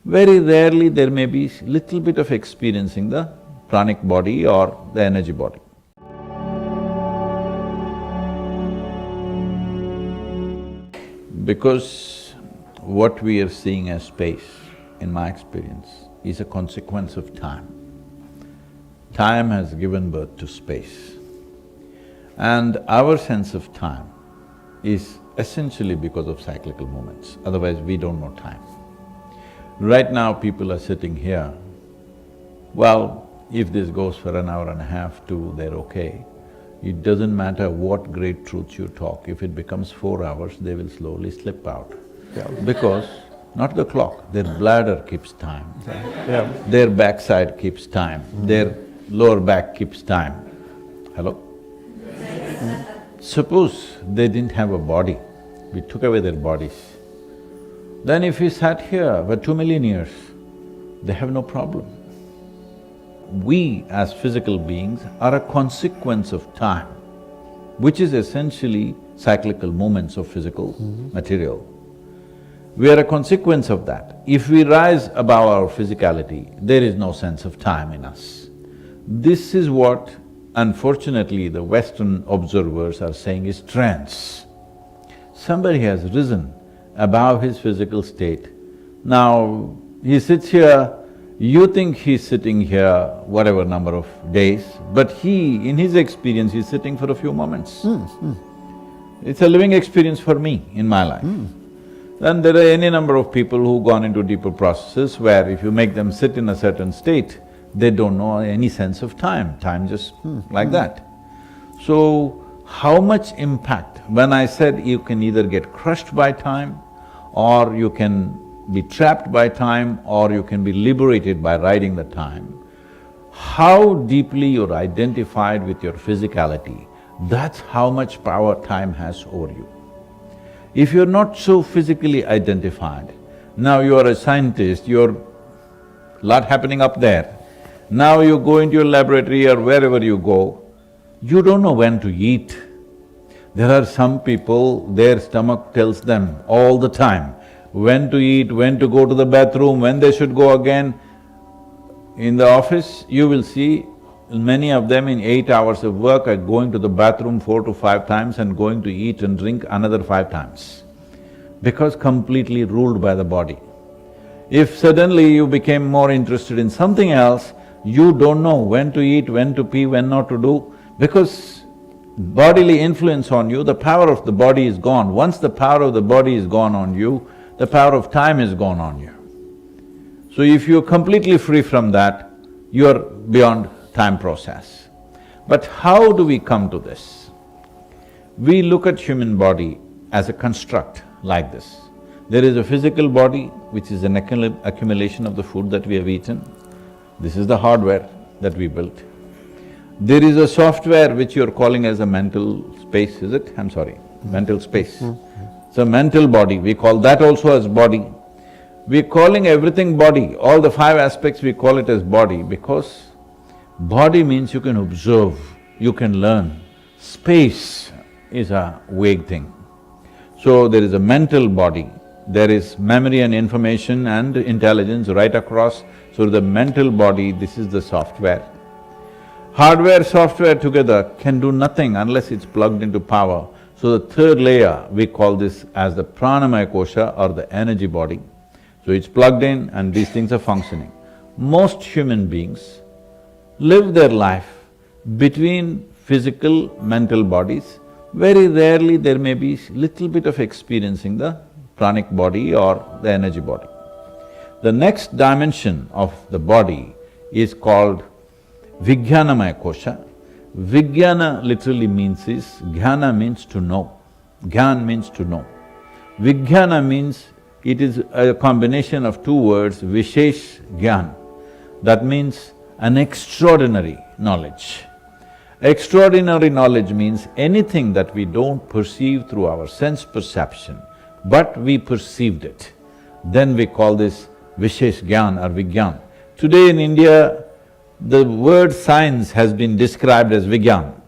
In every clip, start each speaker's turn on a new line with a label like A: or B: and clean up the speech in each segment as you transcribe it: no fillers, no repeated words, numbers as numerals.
A: Very rarely there may be little bit of experiencing the pranic body or the energy body. Because what we are seeing as space, in my experience, is a consequence of time. Time has given birth to space. And our sense of time is essentially because of cyclical movements, otherwise we don't know time. Right now people are sitting here, well, if this goes for an hour and a half, two, they're okay. It doesn't matter what great truths you talk, if it becomes 4 hours, they will slowly slip out.
B: Yeah.
A: Because not the clock, their bladder keeps time.
B: Yeah.
A: Their backside keeps time, their lower back keeps time. Hello? Suppose they didn't have a body, we took away their bodies, then if we sat here for 2 million years, they have no problem. We as physical beings are a consequence of time, which is essentially cyclical movements of physical material. We are a consequence of that. If we rise above our physicality, there is no sense of time in us. This is what, unfortunately, the Western observers are saying is trance. Somebody has risen above his physical state. Now, he sits here, you think he's sitting here whatever number of days, but he, in his experience, he's sitting for a few moments. It's a living experience for me in my life. Then there are any number of people who've gone into deeper processes where if you make them sit in a certain state, they don't know any sense of time, time just like that. So, how much impact, when I said you can either get crushed by time, or you can be trapped by time, or you can be liberated by riding the time, how deeply you're identified with your physicality, that's how much power time has over you. If you're not so physically identified, now you are a scientist, you're lot happening up there, now you go into your laboratory or wherever you go, you don't know when to eat. There are some people, their stomach tells them all the time when to eat, when to go to the bathroom, when they should go again. In the office, you will see many of them in 8 hours of work are going to the bathroom 4 to 5 times and going to eat and drink another 5 times, because completely ruled by the body. If suddenly you became more interested in something else, you don't know when to eat, when to pee, when not to do, because bodily influence on you, the power of the body is gone. Once the power of the body is gone on you, the power of time is gone on you. So if you're completely free from that, you're beyond time process. But how do we come to this? We look at human body as a construct like this. There is a physical body which is an accumulation of the food that we have eaten. This is the hardware that we built. There is a software which you're calling as a mental space, is it? I'm sorry, mental space. It's a mental body, we call that also as body. We're calling everything body, all the 5 aspects we call it as body because body means you can observe, you can learn. Space is a vague thing. So there is a mental body, there is memory and information and intelligence right across. So the mental body, this is the software. Hardware, software together can do nothing unless it's plugged into power. So the third layer, we call this as the pranamaya kosha or the energy body. So it's plugged in and these things are functioning. Most human beings live their life between physical, mental bodies. Very rarely there may be little bit of experiencing the pranic body or the energy body. The next dimension of the body is called Vijnanamaya kosha. Vijnana literally means is, jnana means to know, jnana means to know. Vijnana means it is a combination of 2 words, vishesh jnana. That means an extraordinary knowledge. Extraordinary knowledge means anything that we don't perceive through our sense perception, but we perceived it, then we call this vishesh jnana or vijnana. Today in India, the word science has been described as Vigyan.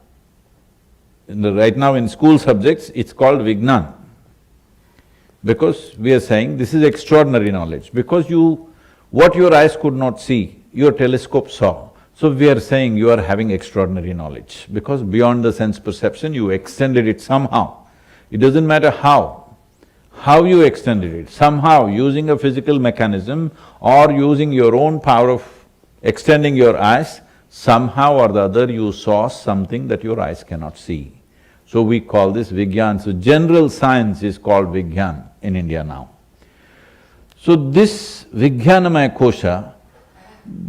A: Right now in school subjects, it's called Vignan. Because we are saying this is extraordinary knowledge, because you What your eyes could not see, your telescope saw. So we are saying you are having extraordinary knowledge, because beyond the sense perception, you extended it somehow. It doesn't matter how you extended it, somehow using a physical mechanism or using your own power of extending your eyes, somehow or the other you saw something that your eyes cannot see. So we call this Vigyan. So general science is called Vigyan in India now. So this Vijnanamaya Kosha,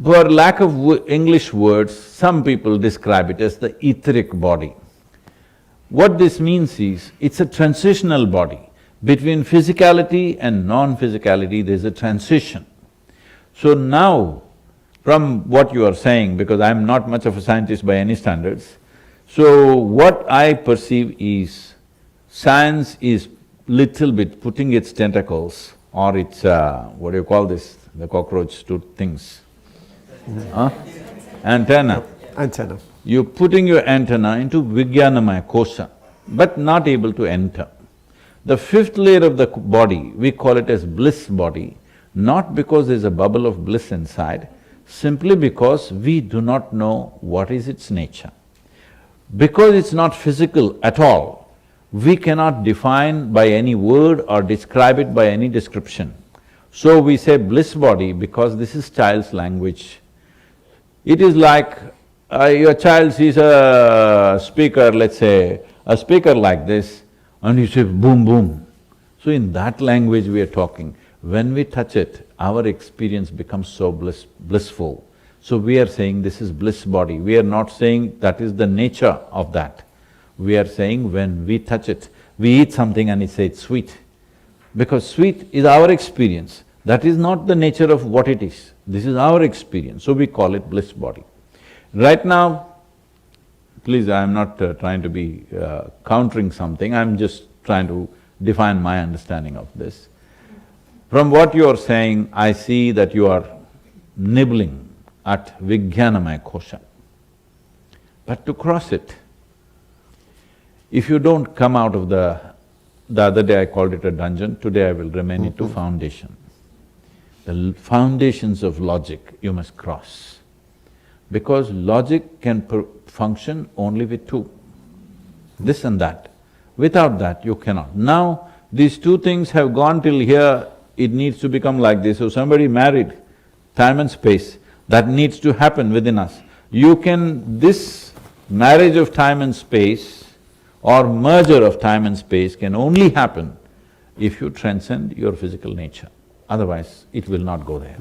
A: for lack of English words, some people describe it as the etheric body. What this means is, it's a transitional body. Between physicality and non-physicality, there's a transition. So now, from what you are saying, because I'm not much of a scientist by any standards, so what I perceive is, science is little bit putting its tentacles or its, what do you call this, the cockroach things? Antenna.
B: Antenna.
A: You're putting your antenna into Vijnanamaya Kosha, but not able to enter. The fifth layer of the body, we call it as bliss body, not because there's a bubble of bliss inside, simply because we do not know what is its nature. Because it's not physical at all, we cannot define by any word or describe it by any description. So we say bliss body because this is child's language. It is like your child sees a speaker, let's say, a speaker like this, and you say boom, boom. So in that language we are talking. When we touch it, our experience becomes so blissful. So we are saying this is bliss body. We are not saying that is the nature of that. We are saying when we touch it, we eat something and we say it's sweet. Because sweet is our experience. That is not the nature of what it is. This is our experience, so we call it bliss body. Right now, please, I am not trying to be countering something, I'm just trying to define my understanding of this. From what you are saying, I see that you are nibbling at Vijnanamaya Kosha. But to cross it, if you don't come out of the other day I called it a dungeon, today I will remain into foundation. The foundations of logic you must cross, because logic can function only with two, this and that. Without that, you cannot. Now, these two things have gone till here, it needs to become like this. So somebody married time and space, that needs to happen within us. This marriage of time and space or merger of time and space can only happen if you transcend your physical nature. Otherwise, it will not go there.